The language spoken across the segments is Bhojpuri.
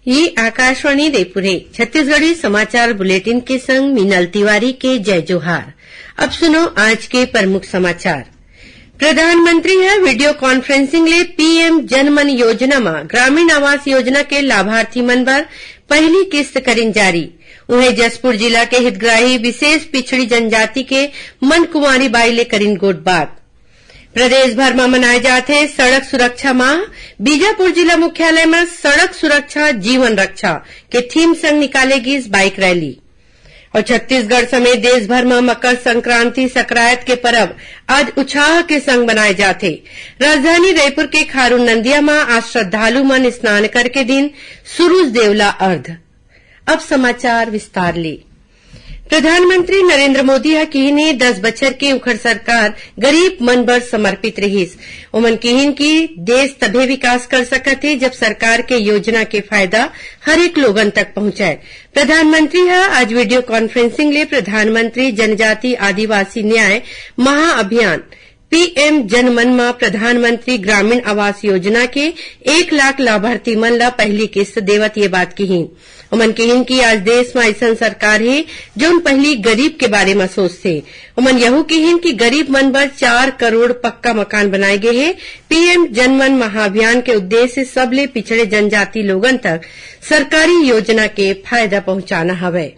ये आकाशवाणी रायपुर है। छत्तीसगढ़ी समाचार बुलेटिन के संग मीनल तिवारी के जय जोहार। अब सुनो आज के प्रमुख समाचार। प्रधानमंत्री है वीडियो कॉन्फ्रेंसिंग ले पीएम जनमन योजना में ग्रामीण आवास योजना के लाभार्थी मन बर पहली किस्त करीन जारी। उन्हें जसपुर जिला के हितग्राही विशेष पिछड़ी जनजाति के मन कुंवारी बाई ले करीन गोट बात। प्रदेश भर में मनाए जाते सड़क सुरक्षा माह। बीजापुर जिला मुख्यालय में सड़क सुरक्षा जीवन रक्षा के थीम संग निकालेगी इस बाइक रैली। और छत्तीसगढ़ समेत देश भर में मकर संक्रांति सकरायत के पर्व आज उत्साह के संग मनाए जाते। राजधानी रायपुर के खारून नंदिया में आज श्रद्धालु मन स्नान करके दिन सूरज देवला अर्घ। अब समाचार विस्तार ले। प्रधानमंत्री नरेंद्र मोदी हा किहिने 10 बछर के उखड़ सरकार गरीब मन बर समर्पित रहीस। ओमन किहिन की देश तभे विकास कर सकत है जब सरकार के योजना के फायदा हर एक लोगन तक पहुंचाए। प्रधानमंत्री हा आज वीडियो कॉन्फ्रेंसिंग ले प्रधानमंत्री जनजाति आदिवासी न्याय महाअभियान पीएम जनमन में प्रधानमंत्री ग्रामीण आवास योजना के 1 लाख लाभार्थी मन ला पहली किस्त देवत ये बात कही। उमन कहिन की आज देश में ऐसा सरकार है जो पहली गरीब के बारे में सोचते। उमन यहू कहिन की गरीब मन बर 4 करोड़ पक्का मकान बनाए गए हैं। पीएम जनमन महाअभियान के उद्देश्य सबले पिछड़े जनजाति लोगन तक सरकारी योजना के फायदा पहुंचाना हवे।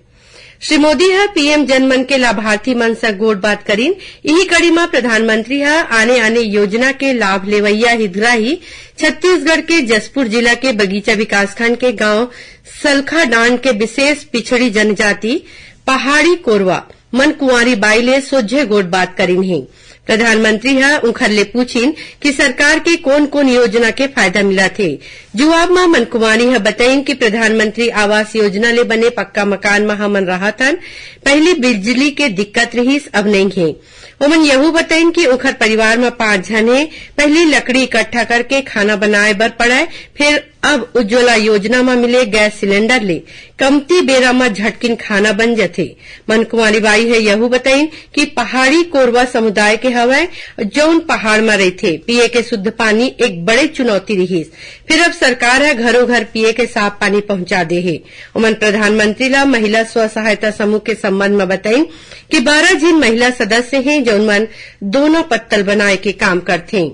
श्री मोदी हा पीएम जनमन के लाभार्थी मन से गोट बात करीन। यही कड़ी में प्रधानमंत्री हा आने योजना के लाभ लेवैया हितग्राही छत्तीसगढ़ के जसपुर जिला के बगीचा विकासखंड के गांव सलखा डांड के विशेष पिछड़ी जनजाति पहाड़ी कोरवा मन कुंवारी बाई ले सोझे गोट बात करीन है। प्रधानमंत्री हा उखर ले पूछिन कि सरकार के कौन कौन योजना के फायदा मिला थे। जवाब में मन कुंवारी हा बताइन कि प्रधानमंत्री आवास योजना ले बने पक्का मकान में हमन रहतन। पहले बिजली के दिक्कत रहीस, अब नहीं है। उमन यहू बताइन कि उखर परिवार में 5 जन है। पहले लकड़ी इकट्ठा करके खाना बनाए बर पड़े, फिर अब उज्ज्वला योजना में मिले गैस सिलेंडर ले कमती बेरा में झटकिन खाना बन जाथे। मन कुंवारी बाई है यहू बताइन कि पहाड़ी कोरवा समुदाय के हवय जौन पहाड़ में रहथे। पिए के शुद्ध पानी एक बड़े चुनौती रहीस, फिर अब सरकार है घरों घर पिए के साफ पानी पहुंचा दे है। उमन प्रधानमंत्री ला महिला स्व सहायता समूह के संबंध में बताइन कि 12 जन महिला सदस्य हैं जौन मन दोनों पत्तल बनाए के काम करथे।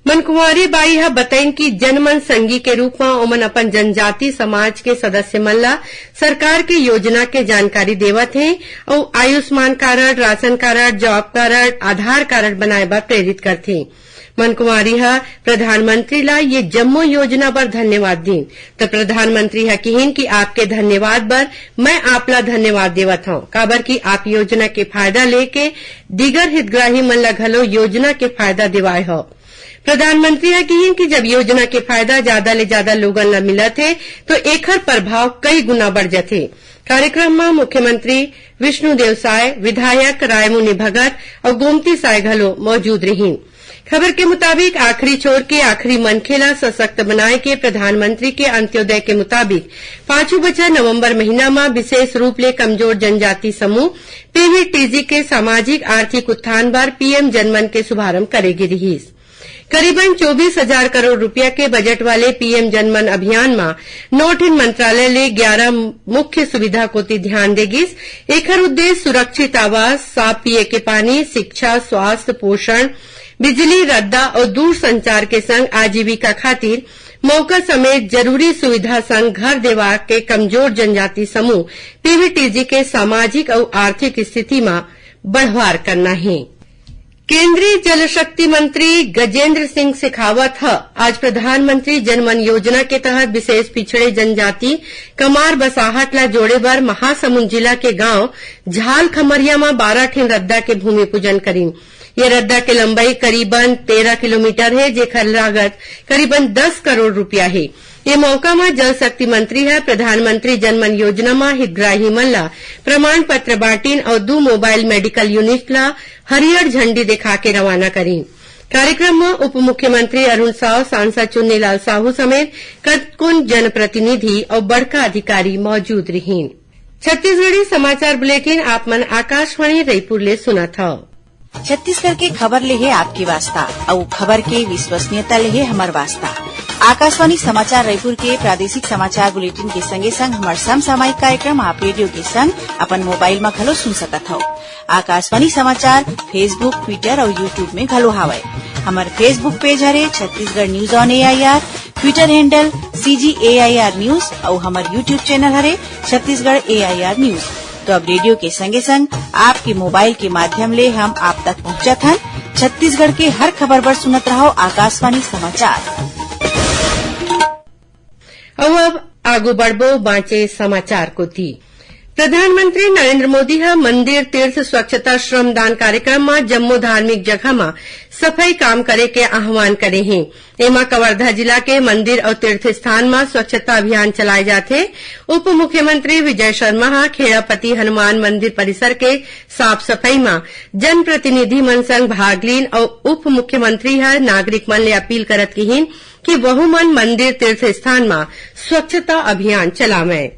मन कुंवारी बाई हा बताइन कि जनमन संगी के रूप में ओमन अपन जनजाति समाज के सदस्य मन ला सरकार के योजना के जानकारी देवत हैं और Ayushman card, ration card, job card, Aadhaar card बनाए बर प्रेरित करथे। मन कुंवारी हा प्रधानमंत्री ला ये जम्मो योजना बर धन्यवाद दीन। तो प्रधानमंत्री हा कहिन कि आपके धन्यवाद बर मैं आपला धन्यवाद देवत हूं, काबर की आप योजना के फायदा लेके दीगर हितग्राही मन ला घलो योजना के फायदा दिवाए हो। प्रधानमंत्री हा कहिन कि जब योजना के फायदा ज्यादा ले ज्यादा लोगन ला मिलत है तो एकर प्रभाव कई गुना बढ़ जाथे। कार्यक्रम में मुख्यमंत्री विष्णुदेव साय, विधायक रायमुनि भगत और गोमती साय घलो मौजूद रहीन। खबर के मुताबिक आखिरी छोर के आखिरी मनखे ला सशक्त बनाए के प्रधानमंत्री के अंत्योदय के मुताबिक 5 बछर नवंबर महीना में विशेष रूप ले कमजोर जनजाति समूह पीवीटीजी के सामाजिक आर्थिक उत्थान बार पीएम जनमन के शुभारंभ करेगी रहीस। करीबन 24,000 करोड़ रुपया के बजट वाले पीएम जनमन अभियान में नोट इन मंत्रालय ले 11 मुख्य सुविधा को ध्यान देगिस। एकर उद्देश्य सुरक्षित आवास, साफ पिए के पानी, शिक्षा, स्वास्थ्य, पोषण, बिजली, रद्दा और दूर संचार के संग आजीविका खातिर मौका समेत जरूरी सुविधा संग घर देवा के कमजोर जनजाति समूह पीवीटीजी के सामाजिक और आर्थिक स्थिति में बढ़वार करना है। केंद्रीय जल शक्ति मंत्री गजेंद्र सिंह शेखावत आज प्रधानमंत्री जनमन योजना के तहत विशेष पिछड़े जनजाति कमार बसाहट ला जोड़े बर महासमुंद जिला के गांव झाल खमरिया में 12 ठिन रद्दा के भूमि पूजन करीन। ये रद्दा के लंबाई करीबन 13 किलोमीटर है, जेकर लागत करीबन 10 करोड़ रुपया है। ये मौका में जल शक्ति मंत्री है प्रधानमंत्री जनमन योजना में हितग्राही मन ला प्रमाण पत्र बांटीन और 2 मोबाइल मेडिकल यूनिट ला हरियर झंडी दिखा के रवाना करीन। कार्यक्रम में उप मुख्यमंत्री अरुण साव, सांसद चुन्नीलाल साहू समेत कतकुन जनप्रतिनिधि और बड़का अधिकारी मौजूद रहीन। छत्तीसगढ़ी समाचार बुलेटिन आप मन आकाशवाणी रायपुर ले सुनत हव। छत्तीसगढ़ के खबर ले है आपकी वास्ता और खबर के विश्वसनीयता ले है हमार वास्ता। आकाशवाणी समाचार रायपुर के प्रादेशिक समाचार बुलेटिन के संगे संग हमार समसामयिक कार्यक्रम आप रेडियो के संग अपन मोबाइल में घलो सुन सकत हो। आकाशवाणी समाचार फेसबुक, ट्विटर और यूट्यूब में घलो हावय। हमार फेसबुक पेज हरे Chhattisgarh news on AIR, Twitter handle CGAIR news और हमार यूट्यूब चैनल हरे छत्तीसगढ़ AIR न्यूज। तो अब रेडियो के संगे संग आपके मोबाइल के माध्यम ले हम आप तक पहुंचत हन। छत्तीसगढ़ के हर खबर पर सुनत रहो आकाशवाणी समाचार। अब आगू बढ़बो बाँचे समाचार को थी। प्रधानमंत्री नरेंद्र मोदी ह मंदिर तीर्थ स्वच्छता श्रमदान कार्यक्रम में जम्मू धार्मिक जगह में सफाई काम करे के आह्वान करे हैं। एमा कवर्धा जिला के मंदिर और तीर्थ स्थान में स्वच्छता अभियान चलाए जाथे। उप मुख्यमंत्री विजय शर्मा खेड़ापति हनुमान मंदिर परिसर के साफ सफाई में जनप्रतिनिधि मन संग भाग लीन और उप मुख्यमंत्री नागरिक मन ले अपील करत किहिन कि वहु मन मंदिर तीर्थ स्थान में स्वच्छता अभियान चलावें।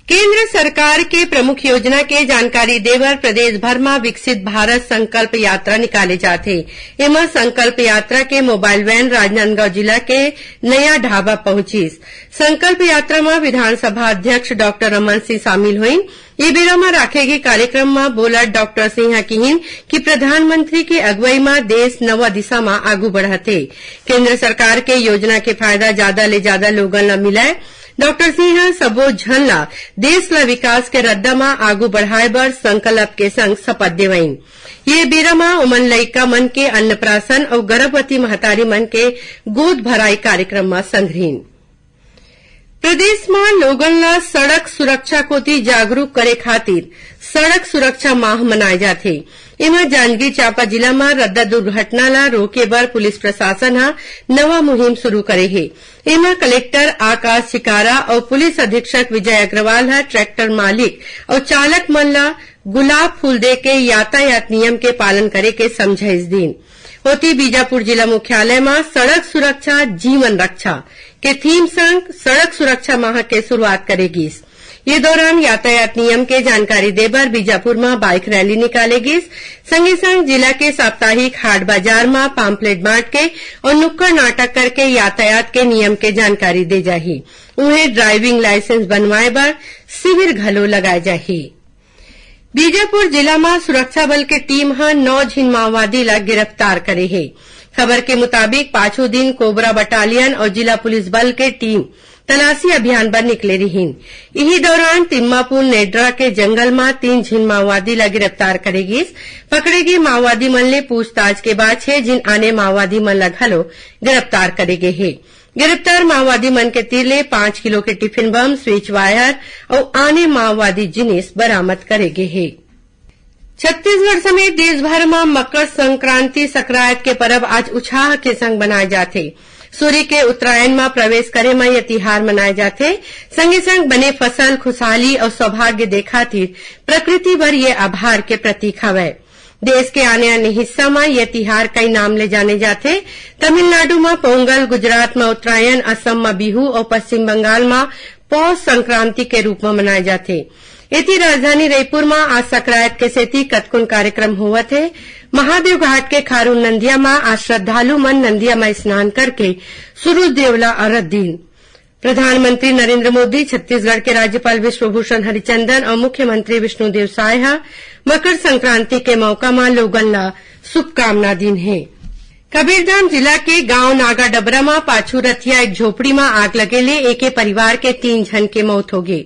केंद्र सरकार के प्रमुख योजना के जानकारी देवर प्रदेश भर में विकसित भारत संकल्प यात्रा निकाले जाथे। एमा संकल्प यात्रा के मोबाइल वैन राजनांदगांव जिला के नया ढाबा पहुंचीस। संकल्प यात्रा में विधानसभा अध्यक्ष डॉक्टर रमन सिंह शामिल हुईन। ये बेरा में राखे गए कार्यक्रम में बोलत डॉक्टर सिंह कहिन कि प्रधानमंत्री के अगुवाई में देश नवा दिशा में आगू बढ़थे। केंद्र सरकार के योजना के फायदा ज्यादा ले ज्यादा लोगन ला मिले। डॉक्टर सिंह सबो झन ला देश ला विकास के रद्दा में आगू बढ़ाए बर संकल्प के संग शपथ देवईन। ये बेरा में उमन लइका मन के अन्नप्राशन और गर्भवती महतारी मन के गोद भराई कार्यक्रम में संग्रहीन। प्रदेश में लोगन ला सड़क सुरक्षा कोती जागरूक करे खातिर सड़क सुरक्षा माह मनाए जाथे। एमा जांजगीर चांपा जिला में रद्दा दुर्घटना ला रोके बर पुलिस प्रशासन नवा मुहिम शुरू करे हे। एमा कलेक्टर आकाश चिकारा और पुलिस अधीक्षक विजय अग्रवाल ट्रैक्टर मालिक और चालक मन ला गुलाब फूल दे के यातायात नियम के पालन करे के समझाइश दीन। होती बीजापुर जिला मुख्यालय में सड़क सुरक्षा जीवन रक्षा के थीम संग सड़क सुरक्षा माह के शुरुआत करेगी। ये दौरान यातायात नियम के जानकारी देबर बीजापुर में बाइक रैली निकालेगी। संगे संग जिला के साप्ताहिक हाट बाजार में पाम्पलेट बांट के और नुक्कड़ नाटक करके यातायात के नियम के जानकारी दे जाही। उन्हें ड्राइविंग लाइसेंस बनवाए बर शिविर घलो लगाए जाही। बीजापुर जिला में सुरक्षा बल के टीम 9 झिन माओवादी ला गिरफ्तार करे है। खबर के मुताबिक पांचों दिन कोबरा बटालियन और जिला पुलिस बल के टीम तलाशी अभियान पर निकले रहीन। इसी दौरान तिम्मापुर नेड्रा के जंगल में 3 झिन माओवादी ला गिरफ्तार करेगी। पकड़ेगी माओवादी मन ले पूछताछ के बाद 6 झिन आने माओवादी मन ला घलो गिरफ्तार करेगे है। गिरफ्तार माओवादी मन के तीर 5 किलो के टिफिन बम, स्विच वायर और आने माओवादी जिनिस बरामद करेगे है। छत्तीसगढ़ समेत देश भर में मकर संक्रांति सकरात के पर्व आज उत्साह के संग मनाए जाथे। सूर्य के उत्तरायण में प्रवेश करे में यह तिहार मनाए जाथे। संगे संग बने फसल, खुशहाली और सौभाग्य दे खातिर प्रकृति पर यह आभार के प्रतीक हवय। देश के आने आने हिस्सा में यह तिहार कई नाम ले जाने जाथे। तमिलनाडु में पोंगल, गुजरात में उत्तरायण, असम में बिहू और पश्चिम बंगाल में पौष संक्रांति के रूप में मनाए जाथे। इति राजधानी रायपुर में आज सकरात के सेती कतकुन कार्यक्रम होवत है। महादेव घाट के खारून नंदिया में आज श्रद्धालु मन नंदिया में स्नान करके सूरज देवला अर्घ दीन। प्रधानमंत्री नरेंद्र मोदी, छत्तीसगढ़ के राज्यपाल विश्वभूषण हरिचंदन और मुख्यमंत्री विष्णुदेव साय मकर संक्रांति के मौका में लोगन ला शुभकामना दीन है। कबीरधाम जिला के गांव नागा डबरा में पाछू रथिया एक झोपड़ी में आग लगेले एके परिवार के 3 झन के मौत हो गई।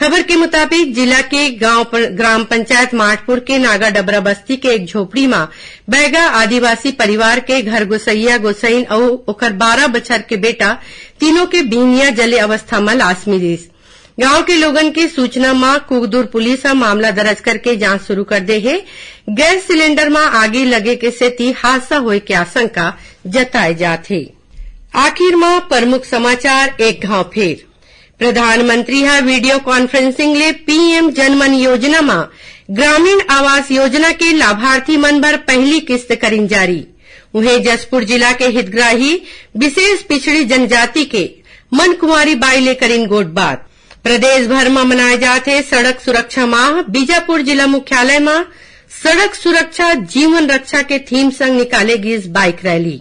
खबर के मुताबिक जिला के ग्राम पंचायत माठपुर के नागा डबरा बस्ती के एक झोपड़ी में बैगा आदिवासी परिवार के घर गोसैया गोसैन और ओकर 12 बछर के बेटा तीनों के बीनिया जले अवस्था में लाश मिलीस। गांव के लोगन की सूचना में कुगदूर पुलिस मामला दर्ज करके जांच शुरू कर दे है। गैस सिलेंडर में आगे लगे के सेती हादसा होए के आशंका जताए जाथे। आखिर में प्रमुख समाचार एक घाव फेर। प्रधानमंत्री वीडियो कॉन्फ्रेंसिंग ले पीएम जनमन योजना में ग्रामीण आवास योजना के लाभार्थी मन बर पहली किस्त करीन जारी। उन्हें जसपुर जिला के हितग्राही विशेष पिछड़ी जनजाति के मन कुमारी बाई ले करीन गोट बात। प्रदेश भर में मनाए जाते सड़क सुरक्षा माह। बीजापुर जिला मुख्यालय में सड़क सुरक्षा जीवन रक्षा के थीम संग निकालेगी इस बाइक रैली।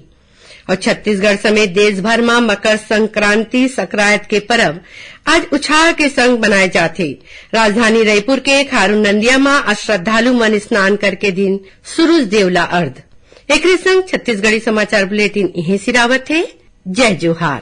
और छत्तीसगढ़ समेत देश भर में मकर संक्रांति सकरात के पर्व आज उत्साह के संग मनाए जाथे। राजधानी रायपुर के खारून नंदिया में आज श्रद्धालु मन स्नान करके दिन सूरज देवला अर्घ। एकरे संग छत्तीसगढ़ी समाचार बुलेटिन इहे सिरावत है। जय जोहार।